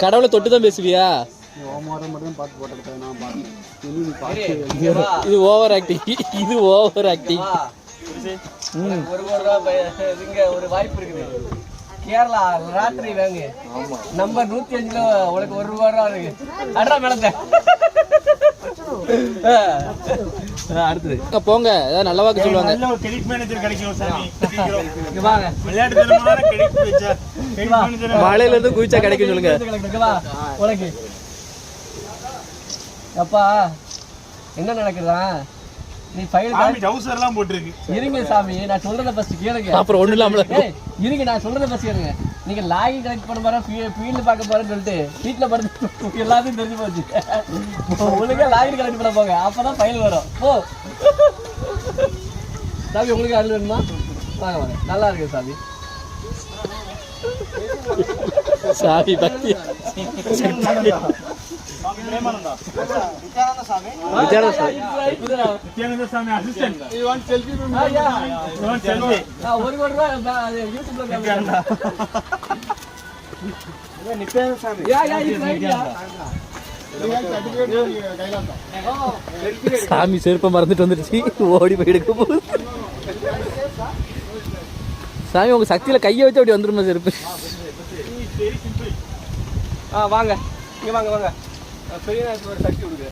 கடவுளை தொட்டு தான் பேசுவியா? இது ஓவர் ஆக்டிங், இது ஓவர் ஆக்டிங். ஒரு வாய்ப்பு இருக்குது. கேரளா ராத்திரி வாங்க நம்பர் 105 உனக்கு ₹1 இருக்கு. அட்ரா மேலத்தை அடுத்தது போங்க. ஏதாவது நல்ல வாக்கு சொல்லுவாங்க. மழையில இருந்து குதிச்சா கிடைக்கும் சொல்லுங்க. உனக்கு அப்பா என்ன நடக்குதா? நீ ஃபைல் டவுசர் எல்லாம் போட்டுருக்கு. இருங்க சாமி, நான் சொல்றத ஃபர்ஸ்ட் கேளுங்க. அப்புறம் ஒண்ணு இல்லாமல இருங்க, நான் சொல்றத ஃபர்ஸ்ட் கேளுங்க. நீங்க லாகின் கனெக்ட் பண்ண போற ஃபீல்ட் பார்க்க போறேன்னு சொல்லிட்டு வீட்ல படுத்து எல்லாத்தையும் தெரிஞ்சு போச்சு. ஒழுங்கா லாகின் கனெக்ட் பண்ண போங்க, அப்பதான் ஃபைல் வரும். ஓ சாமி, உங்களுக்கு அருள் வேணுமா? வாங்க வாங்க, நல்லா இருக்கு சாமி. சாமி பக்தி சாமி செருப்பை மறந்துட்டு வந்துருச்சு, ஓடி போய் எடுக்க போகுது. சாமி உங்க சக்தியில கையை வச்சு அப்படி வந்துருமா செருப்பு? வாங்க இங்க வாங்க வாங்க. பெரிய சக்தி கொடுக்குறேன்.